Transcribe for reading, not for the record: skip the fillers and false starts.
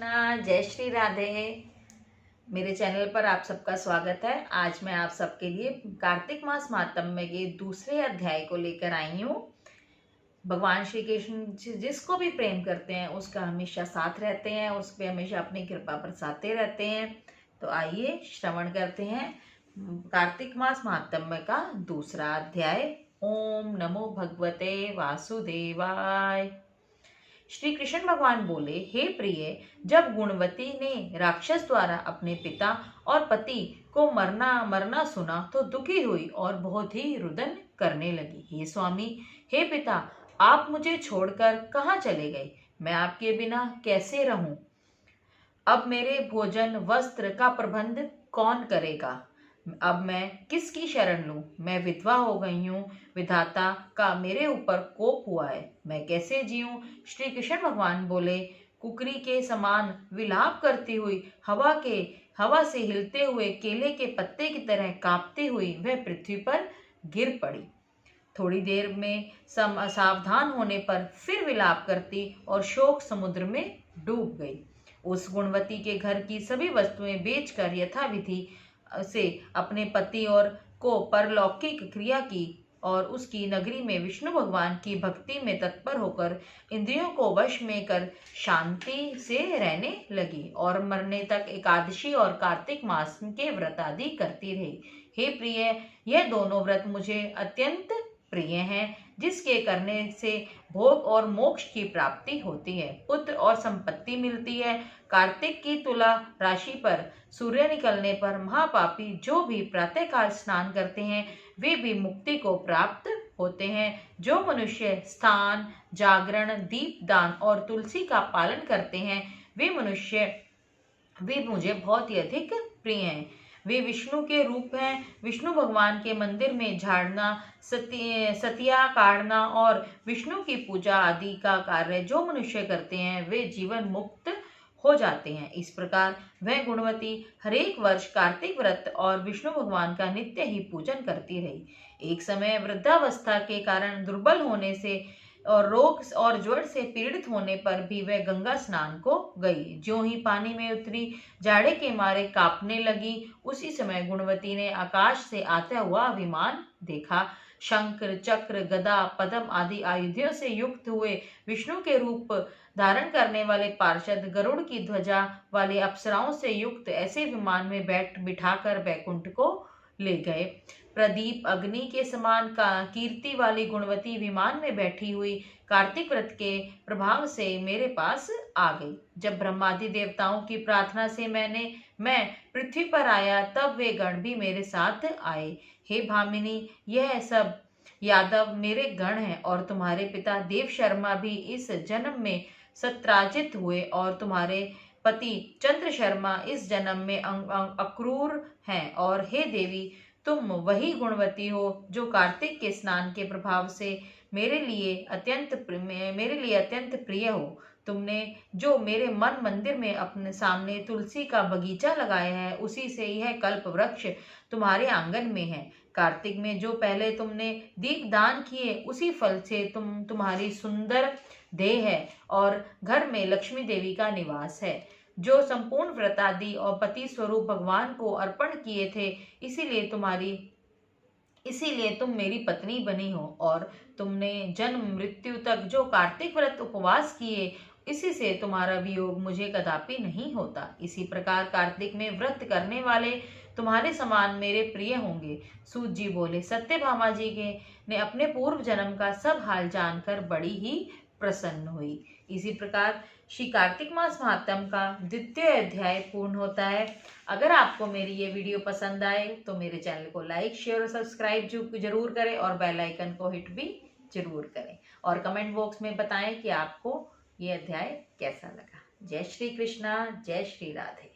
कृष्णा, जय श्री राधे। मेरे चैनल पर आप सबका स्वागत है। आज मैं आप सबके लिए कार्तिक मास महात्म्य के दूसरे अध्याय को लेकर आई हूँ। भगवान श्री कृष्ण जिसको भी प्रेम करते हैं उसका हमेशा साथ रहते हैं, उस पर हमेशा अपनी कृपा बरसाते रहते हैं। तो आइए श्रवण करते हैं कार्तिक मास महात्म्य का दूसरा अध्याय। ओम नमो भगवते वासुदेवाय। श्री कृष्ण भगवान बोले, हे प्रिय, जब गुणवती ने राक्षस द्वारा अपने पिता और पति को मरना सुना तो दुखी हुई और बहुत ही रुदन करने लगी। हे स्वामी, हे पिता, आप मुझे छोड़कर कहाँ चले गए? मैं आपके बिना कैसे रहूं? अब मेरे भोजन वस्त्र का प्रबंध कौन करेगा? अब मैं किसकी शरण लूं? मैं विधवा हो गई हूँ। विधाता का मेरे ऊपर कोप हुआ है, मैं कैसे जीऊं? श्री कृष्ण भगवान बोले, कुकरी के समान विलाप करती हुई हवा से हिलते हुए केले के पत्ते की तरह कांपती हुई वह पृथ्वी पर गिर पड़ी। थोड़ी देर में सावधान होने पर फिर विलाप करती और शोक समुद्र में डूब गई। उस गुणवती के घर की सभी वस्तुएं बेचकर यथाविधि से अपने पति और को परलौकिक क्रिया की और उसकी नगरी में विष्णु भगवान की भक्ति में तत्पर होकर इंद्रियों को वश में कर शांति से रहने लगी और मरने तक एकादशी और कार्तिक मास के व्रत आदि करती रही। हे प्रिय, यह दोनों व्रत मुझे अत्यंत प्रिय हैं, जिसके करने से भोग और मोक्ष की प्राप्ति होती है, पुत्र और संपत्ति मिलती है। कार्तिक की तुला राशि पर सूर्य निकलने पर महापापी जो भी प्रातःकाल स्नान करते हैं वे भी मुक्ति को प्राप्त होते हैं। जो मनुष्य स्नान, जागरण, दीपदान और तुलसी का पालन करते हैं वे मुझे बहुत ही अधिक प्रिय हैं। वे विष्णु के रूप हैं। विष्णु भगवान के मंदिर में झाड़ना, सतिया काटना और विष्णु की पूजा आदि का कार्य जो मनुष्य करते हैं वे जीवन मुक्त हो जाते हैं। इस प्रकार वह गुणवती हरेक वर्ष कार्तिक व्रत और विष्णु भगवान का नित्य ही पूजन करती रही। एक समय वृद्धावस्था के कारण दुर्बल होने से और रोग और ज्वर से पीड़ित होने पर भी वह गंगा स्नान को गई। ज्यों ही पानी में उतरी, जाड़े के मारे कांपने लगी। उसी समय गुणवती ने आकाश से आता हुआ विमान देखा। शंकर, चक्र, गदा, पद्म आदि आयुधों से युक्त हुए विष्णु के रूप धारण करने वाले पार्षद गरुड़ की ध्वजा वाले अप्सराओं से युक्त ऐसे विमान में बिठाकर बैकुंठ को ले गए। प्रदीप अग्नि के समान का कीर्ति वाली गुणवती विमान में बैठी हुई कार्तिक व्रत के प्रभाव से मेरे पास आ गई। जब ब्रह्मादि देवताओं की प्रार्थना से मैं पृथ्वी पर आया तब वे गण भी मेरे साथ आए। हे भामिनी, यह सब यादव मेरे गण हैं और तुम्हारे पिता देव शर्मा भी इस जन्म में सत्राजित हुए और तुम्हारे पति चंद्र शर्मा इस जन्म में अक्रूर हैं। और हे देवी, तुम वही गुणवती हो जो कार्तिक के स्नान के प्रभाव से मेरे लिए अत्यंत प्रिय हो। तुमने जो मेरे मन मंदिर में अपने सामने तुलसी का बगीचा लगाया है उसी से यह कल्प वृक्ष तुम्हारे आंगन में है। कार्तिक में जो पहले तुमने दीप दान किए उसी फल से तुम्हारी सुंदर देह है और घर में लक्ष्मी देवी का निवास है। जो संपूर्ण व्रत आदि और पति स्वरूप भगवान को अर्पण किए थे, इसीलिए तुम मेरी पत्नी बनी हो और तुमने जन्म मृत्यु तक जो कार्तिक व्रत उपवास किए इसी से तुम्हारा वियोग मुझे कदापि नहीं होता। इसी प्रकार कार्तिक में व्रत करने वाले तुम्हारे समान मेरे प्रिय होंगे। सूत जी बोले, सत्यभामा जी ने अपने पूर्व जन्म का सब हाल जानकर बड़ी ही प्रसन्न हुई। इसी प्रकार श्री कार्तिक मास महात्म्य का द्वितीय अध्याय पूर्ण होता है। अगर आपको मेरी ये वीडियो पसंद आए तो मेरे चैनल को लाइक, शेयर और सब्सक्राइब जरूर करें और बेल आइकन को हिट भी जरूर करें और कमेंट बॉक्स में बताएं कि आपको ये अध्याय कैसा लगा। जय श्री कृष्णा, जय श्री राधे।